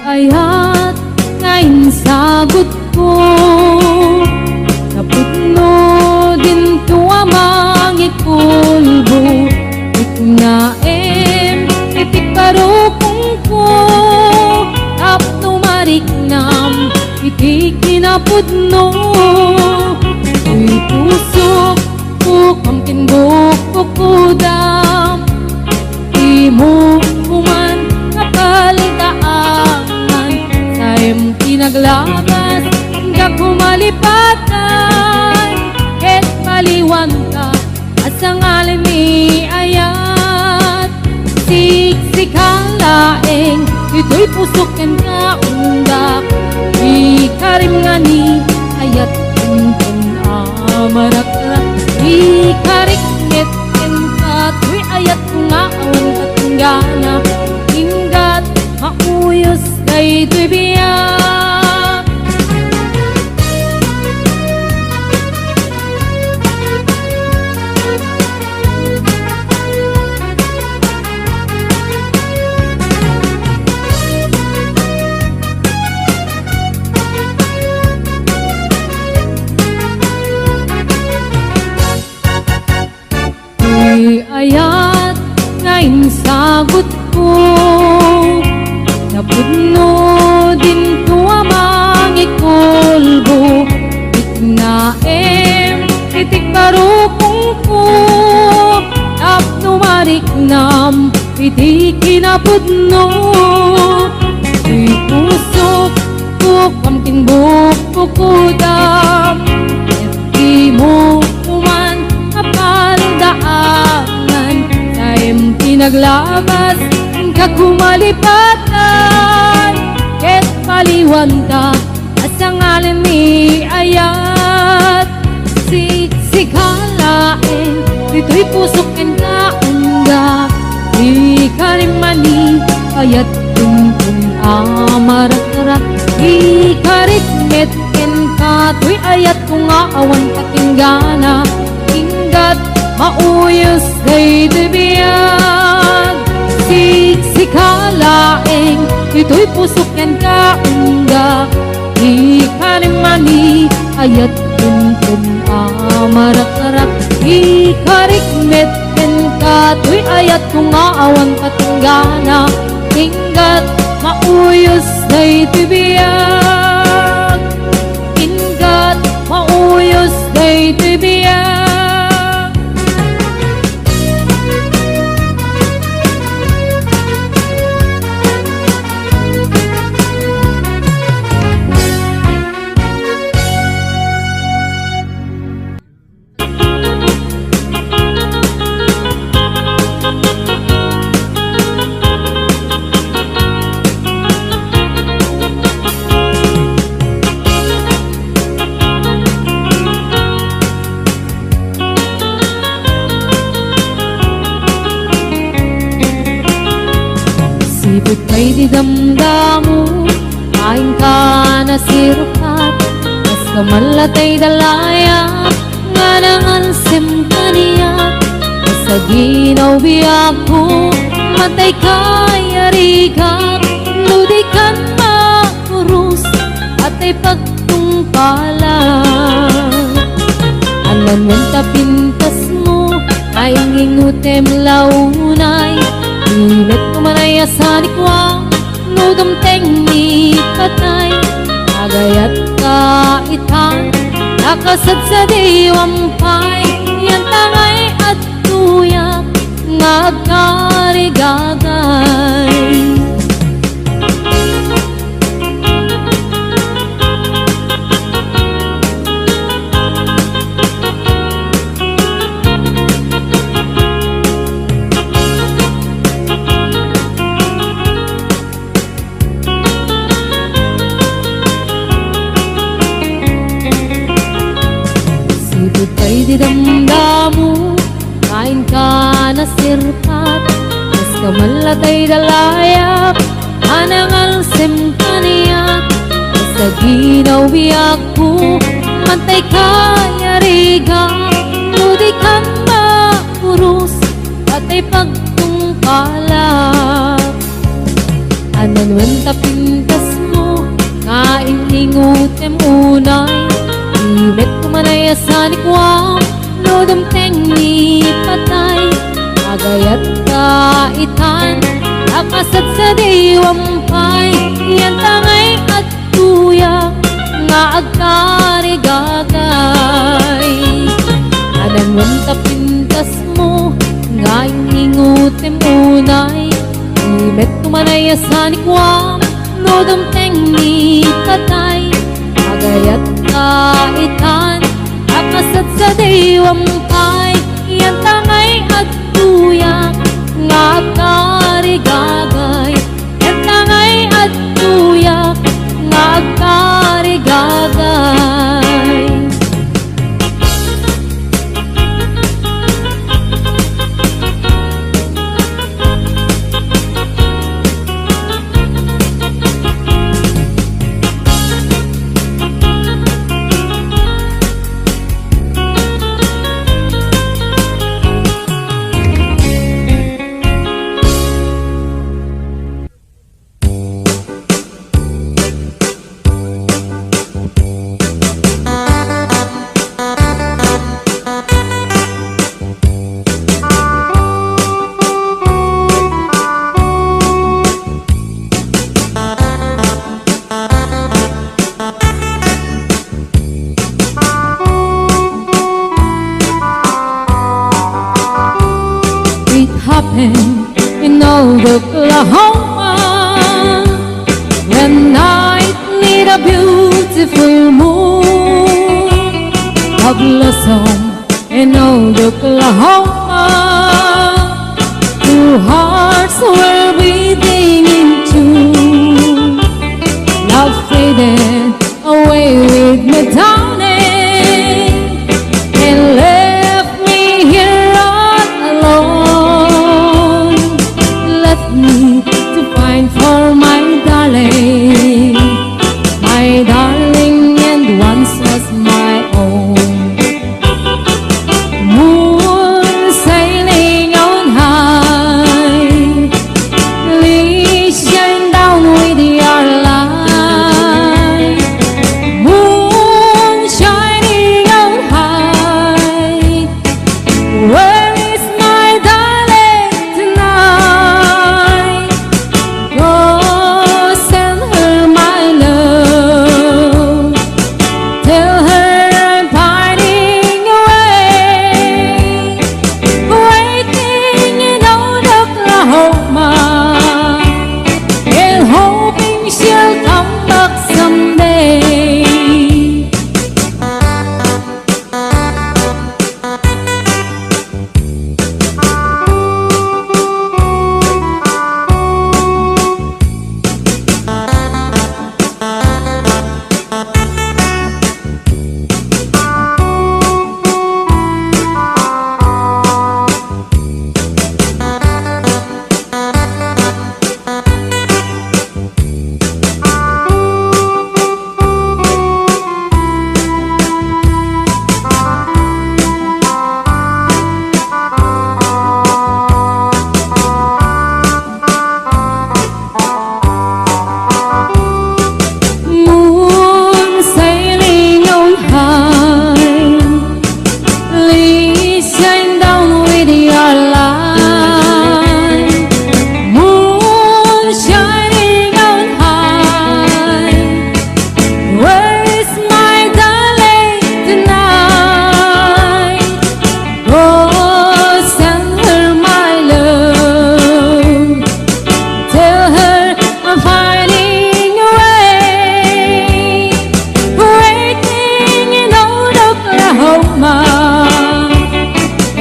ayat ngayon sagot ko. Napudno din tuwamang ikulbo, iknaem itik parukong ko. Tapno mariknam itik kinapudno. Uy pusok ko kamkinbuk pukudam, imo kuman kapalitaangan. Saim kinaglagas hingga kumalipatan, ket paliwan ka asang alim ni ayat. Siksik halaeng ito'y pusoken ka undak, ikarim nga ni ayat tuntun amarak-rak. Ikarik ngeten ka tuy ayat nga awan katunggana, hinggat mauyos kay tuy biyak. Tuy ayat ngayon sagot ko. Napudno din tuwamang ikulbo, iknaem itik parukong ko. Tapno mariknam itik kinapudno. Tuy pusok ko kamkinbuk pukudam, et di mo kuman kapaldaangan. Saim kinaglabas ka kumalipatan, ket paliwan ka asang alin ni ayat. Siksik halaeng dito'y pusoken ka undak, ikarimani ayat tuntun amarak-rak. Ikaritmet ken ka tuy ayat kung awan katinggana, hinggat mauyos kay dibiyag. Siksik halaeng ito'y pusoken ka undak, ikarimani ayat tuntun amarak-rak. Ikarikmet ken ka tuy ayat kung awan katinggana, hinggat mauyos kay dibiyag. Hinggat mauyos kay dibiyag. Sipot kay di damdamu, kain ka na sirukat, mas kamalatay dalaya, nga nangansim kaniya. Sa ginaw biyak ko, matay kay arigat, ludikan makurus, at ay pagtungpalan. Alam mo tapintas mo, ay ngingutem launay, init kumanay sa likwa, nudam tengni patay. Agayat ka itan, nakasad sa diwampay, yan tangay at tuyak, ngagkarigagay. Sipot kay di damdamu, kain ka na sirpat, mas kamalatay dalayap, anangal sim kaniyak. Sa ginaw biyak ko, mantay kay arigat, ludikan makurus, at ay pagtungkalak. Anan wen tapintas Sanikuam no dumteng ni patay agayat kaitan akasat sa diwampay yan tangay at tuyak nga agkarigagay anan mong tapintas mo nga ingutim unay imet tumanay sanikuam no dumteng ni patay agayat kaitan akasat sa diwampay yan tangay at tuyak nga karigagay yan tangay at tuyak nga karigagay in old Oklahoma when night need a beautiful moon a blossom in old Oklahoma two hearts were beating in tune love faded away with me downing and left me here all alone to find for my darling and once was my own moon sailing on high please shine down with your light moon shining on high where is my darling tonight go send her my love tell her I'm pining away waiting in old Oklahoma and hoping she'll come back someday.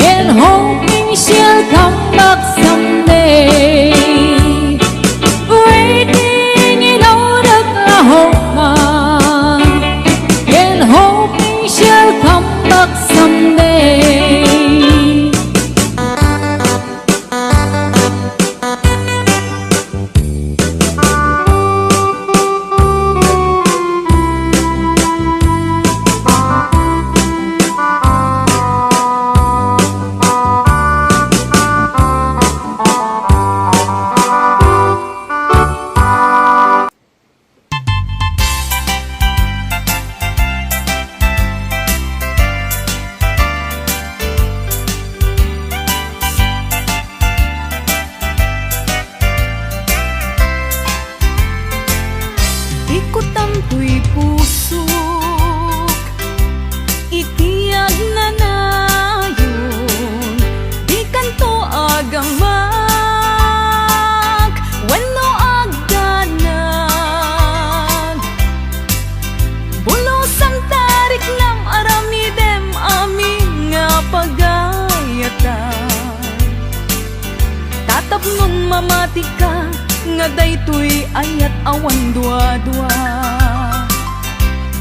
And hoping she'll come back someday. Waiting in old Oklahoma and hoping she'll come back someday. tapnon mamati ka, nga daytoy ayat awan dua-dua.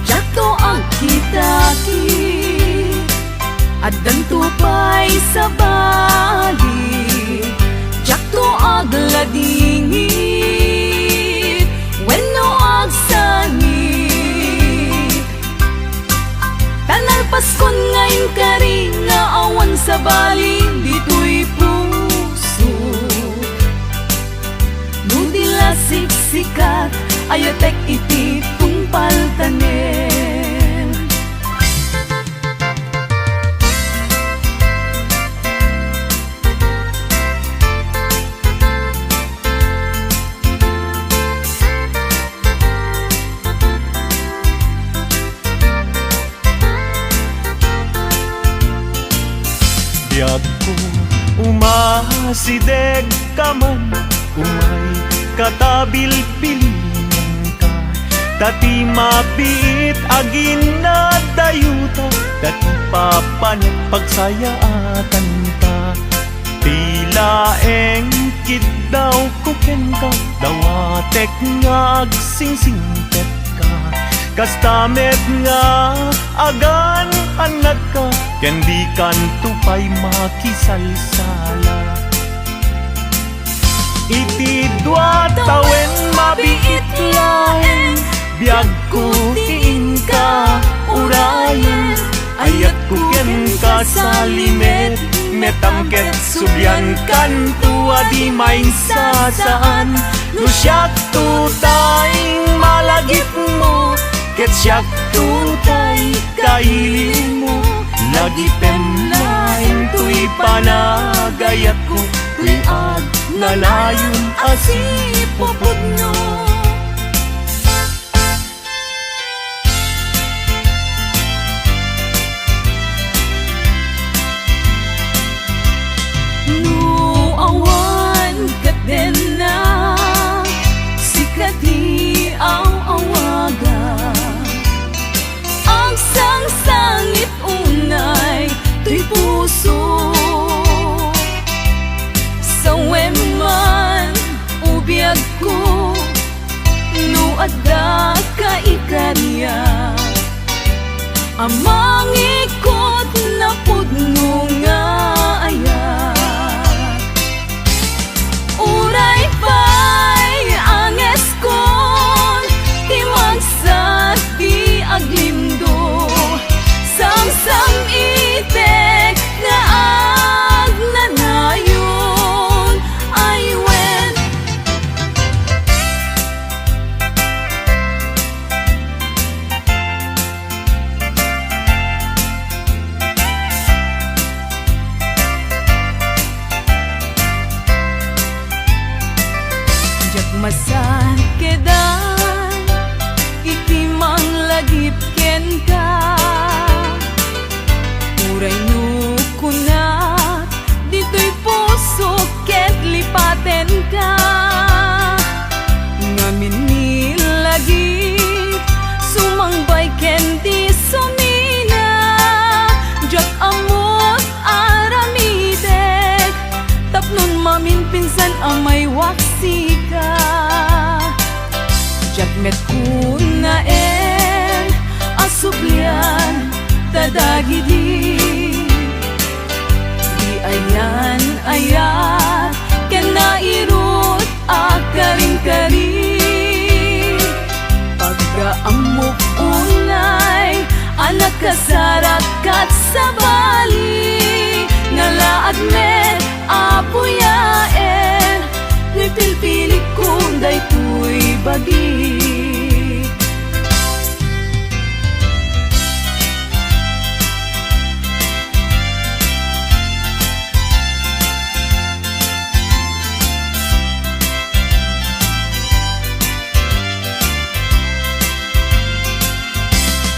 Jato ang kitaki, at danto pa'y sa bali. Jato ag ladingit, wenno ag sangit. Tanalpas kon ngayon kari, nga awan sa bali, dito'y puso. Nudila siksikat, ayatek iti tungpal tanen. Biyag ko umasideg ka man, umay katabil pilingan ka. Dati mabiit agin na dayuta, dati papanat pagsayaatan ka. Tila engkid daw kuken ka, dawatek nga agsingsingpet ka. Kastamet nga agan anak ka, ken di kan tupay makisalsala. Iti dua tawen mabiit laeng, biyag ko tiin ka urayan. Ayat ko ken ka sa limet, metangket subyan kan tua di main sasaan. Lusyak tutay malagip mo, ket syak tutay kailin mo. Lagi penlain tuy panagayat ko, tuy ag nalayon asipupod no. Awan kat din na sikati ang awaga, ang sangsangit unay tuy puso. Sa weman ubiyag ko, nuadda ka ikarya, amang ikot na pudno nga ayak. Uray pa'y anges kon, timagsat di aglindo. Samsam itek nga ag nanayon ay wen. Masan kedan iti manglagip ken ka, uray no kunat dito'y puso ket lipaten ka. Ngamin nilagip sumangbay ken di sumina, jat amot aramitek, tapnon mamin pinsan amay waksi ka. Jatmet kuna asublian tadagidi, di ayan ayat ken nairut akaring-kari. Pagkaamok unay anak kasarak kat sa bali, ngalaad met apuyaen, ngay pilpilik kung daytoy bagi.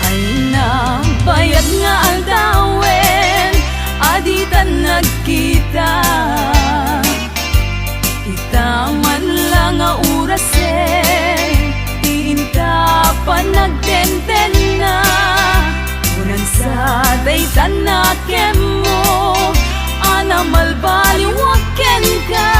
Ay na bayad nga aldawen, aditan nagkita. Itaman lang nga orasen, iinta pa nagtenten na. Unan sa daytan na kem mo, anamal baliwaken ka.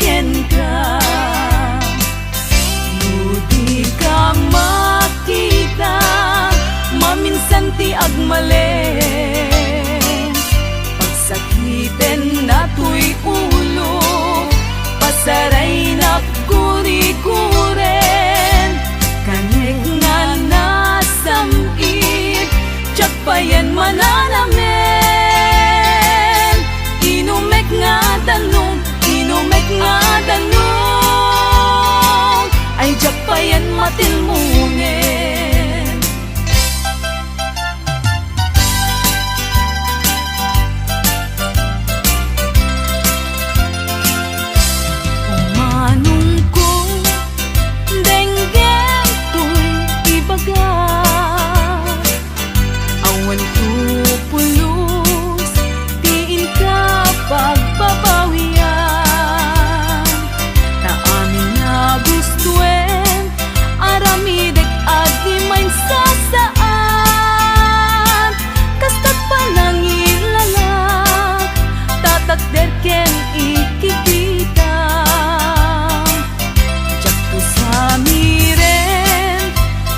ken ka. Di ka makita, maminsan ti agmalen. Pagsakiten na to'y ulo, pasaray na kuri-kuren. Kanek nga nasamit, tsak pa yan mananamen. Inumek nga tanong, inumek nga tanong, ay tsak pa yan matilmungen. Umanong ko, denggem to'y ibaga. Awan tupulos, tiin ka pagbabawian. Na amin na gustuen, aramidek agi may sasaan. Kastat pa lang ilalak, tatakder ken ikikita. Tsak to sa miren,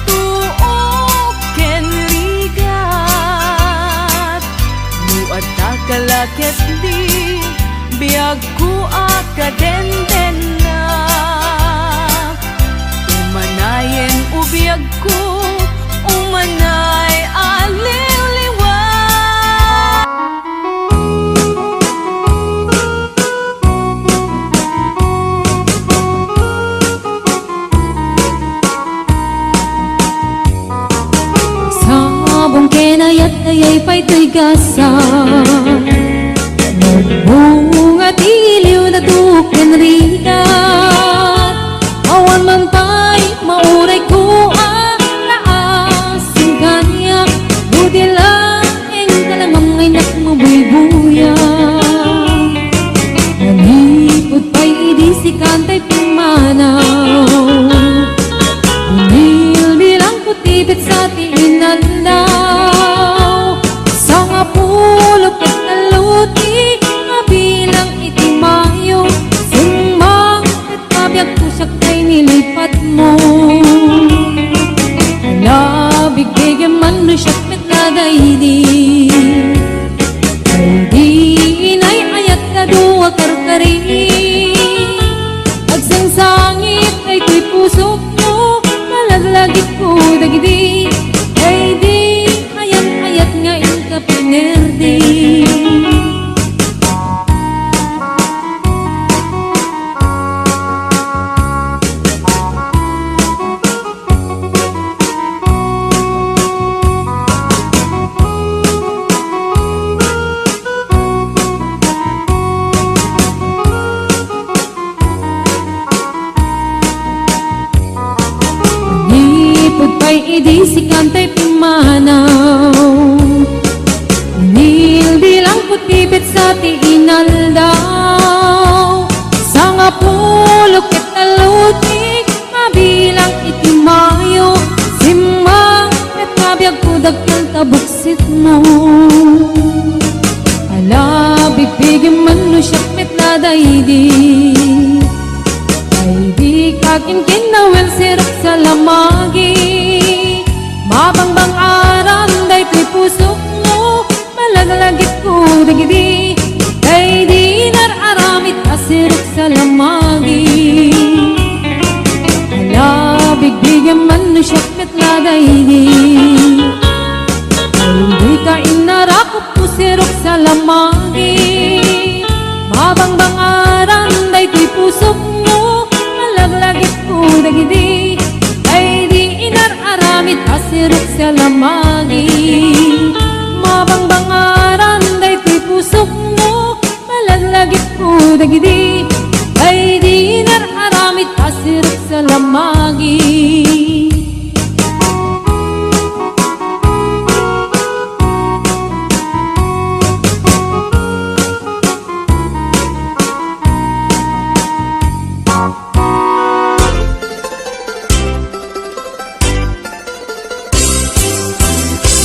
tuok ken ligat. Buat takalakit di, biag ko akadenden na. Umanayen ubiyag ko, umanay aliw-liwag. Sabong kenayat ayay pa'y to'y gasa. Magbunga tiliw na tuken rigat. Awan man pa'y mauray ko ang laasing kanya. Buti lang ang kalamang ay nakmabuy-buya. Manipod pa'y idisikan ta'y pumanaw. Binilbilang putibit sa tiinandaw. Sa nga pulok at naluti, mabilang itimayo. Sumang at kabiyag pusak ta'y nilipat mo. Alabig bigyan man no siya't metladaydi. Ay di inay ayat na duwa karkari. Agsangsangit ay to'y pusok mo, malaglagit ko dagidi. Ay di ayat-ayat nga in ka pinerdi. Manipod pa'y idisikan ta'y pimanaw. Nilbilang putibit sa tiinaldaw. Sa nga pulok at talutik, mabilang itimayo. Simang at kabiyag kudag ng tabuksit mo. Alabig bigyan man no siya't metladaydi. Ay di kakin kinawel sirap sa lamagi. Mabangbang aram day ko'y pusok mo, malaglagit ko dagidi. Ay di nararamit asirap sa lamagi. Alabig bigyan man no siya't metladaydi. Ay di ka inarakot ko sirok sa lamagi. Mabangbang aram day ko'y pusok mo, malaglagit ko dagidi. Ay di inararamit asirok sa lamagi. Mabangbang aram day ko'y pusok mo, malaglagit ko dagidi. Ay di inararamit asirok sa lamagi.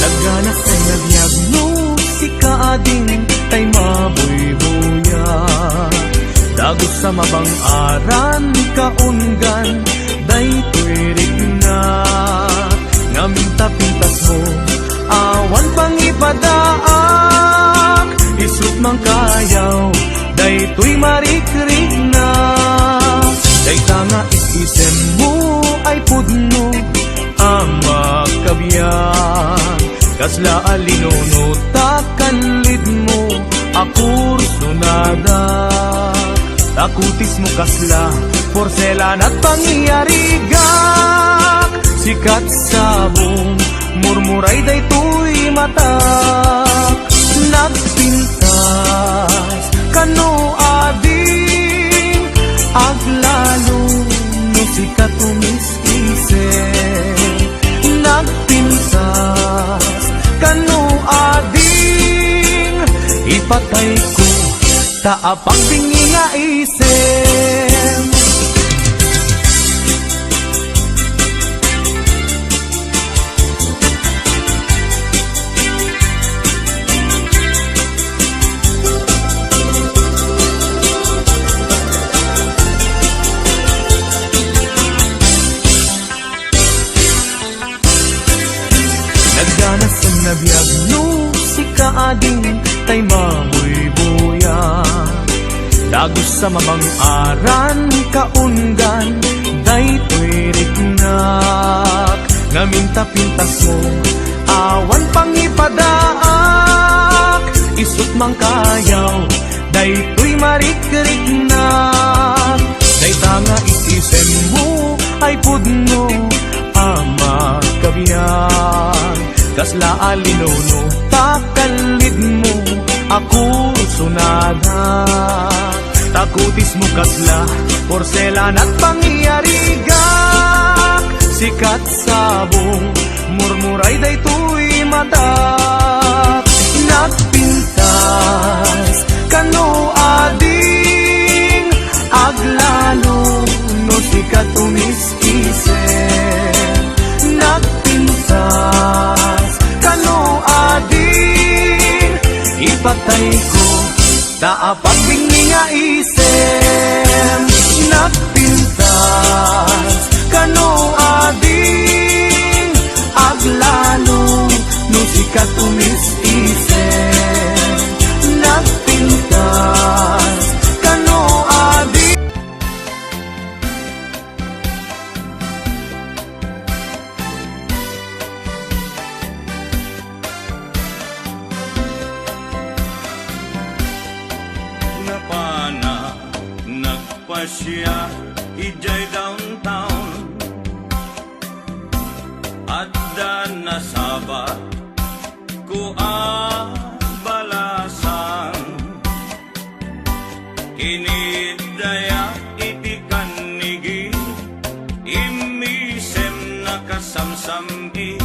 Nagganak ay nagyagno, si kaading tay mabuy-buya. Dagos mabang-aran kaunggan daytoy rigna ngamin tapintas mo awan pang ipadaak isut mang kayaw daytoy marikrig na dayta nga isisem mo ay pudno ang makabyan kasla alinono takanlid mo akur sunada takutis mo kasla porselan at pangyarigak sikat sabong murmuray daytoy matak nagpintas kano ading aglalo no sikat umis-isip nagpintas kano ading ipatay ko taapang bingi nga isip nagganas ang nabiyag no si kaading tay mamoy buya dagos sa mabang-aran kaunggan daytoy riknak ngamin tapintas mo awan pang ipadaak isut mang kayaw daytoy marikriknak dayta nga isisem mo ay pudno ama kabiyan kasla alinono takalid mo ako sunada takutis mo kasla porselan at pangyarigak sikat sabong murmuray daytoy matak nagpintas kano ading aglalo no sikat umis-isip nagpintas kano ading ipatay ko taapag bingi nga isip nagpintas kano ading aglalo no sikat umis-isip nagpintas kano ading napana nagpasya ijay downtown at nasabat ko balasan kinidaya iti kanigi imisem nakasamsami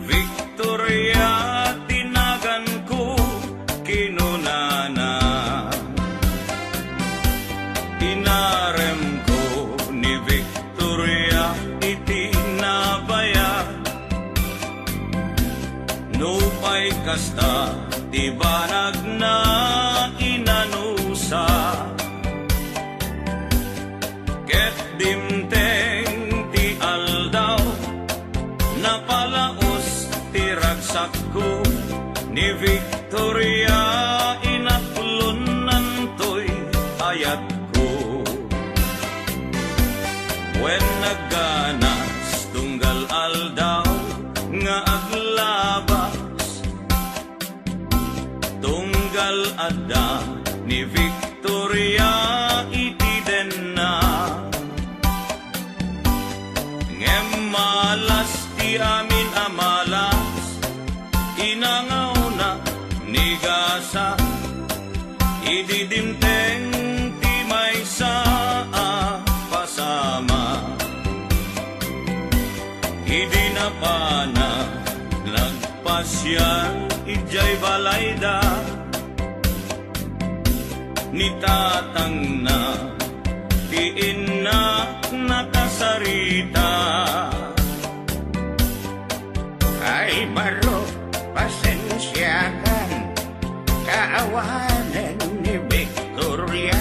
Victoria tinagan ko kinunana inarem ko ni Victoria iti nabaya nupay kasta ti banag na inanusa ket dimteng ti aldaw napalaos ti ragsak ko ni Victoria inaklon nantoy ayat ko when nagganas tunggal aldaw nga aglabas tunggal adda ni Victoria iti denna ngem malas ti amin amalas inangaw na ni gasa ididimteng ti may saa pasama idi na pana nagpasyan ijay balayda ni tatang na ti inna nakasarita ay baro pasensyakan kaawanan ni Victoria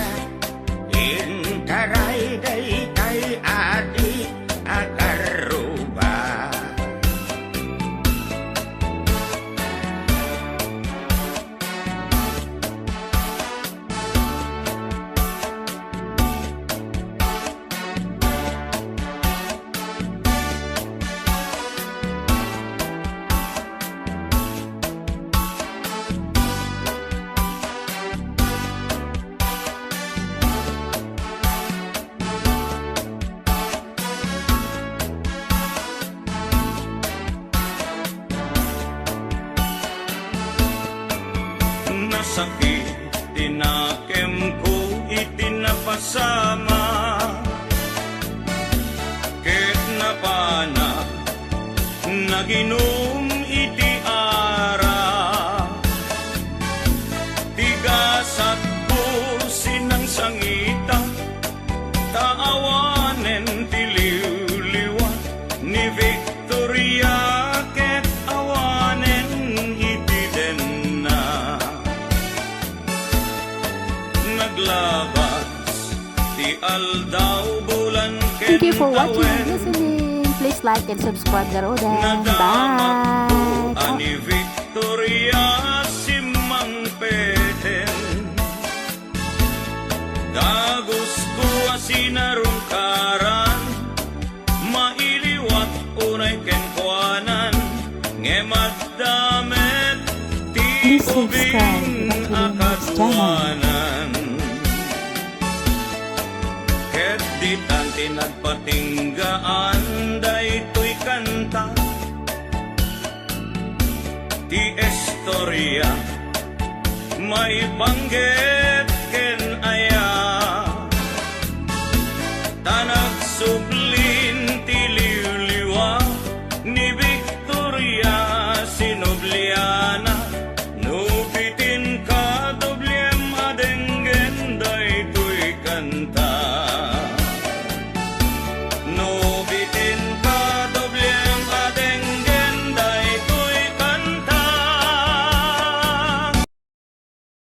sakit, tinakem ko itinapasama. Ket napana, naginom iti ara. Tigasat po sinang sangita, taawanen tiliw-liwa ni Victoria. Ket awanen iti den na. Naglabas ti aldaw bulan ken Thank you for watching awen. and listening. Please like and subscribe the Rodan. Nadamak po Bye. ani Victoria simang peten. Dagos ko asinarungkaran, mailiwat unay kenkwanan, ngemad damet ti Please subscribe ubing to the next akadwanan. Ket di tanti nagpatinggaan, daytoy kanta ti istorya, may banggit ken aya. Tanag sublin ti liw-liwa ni Victoria.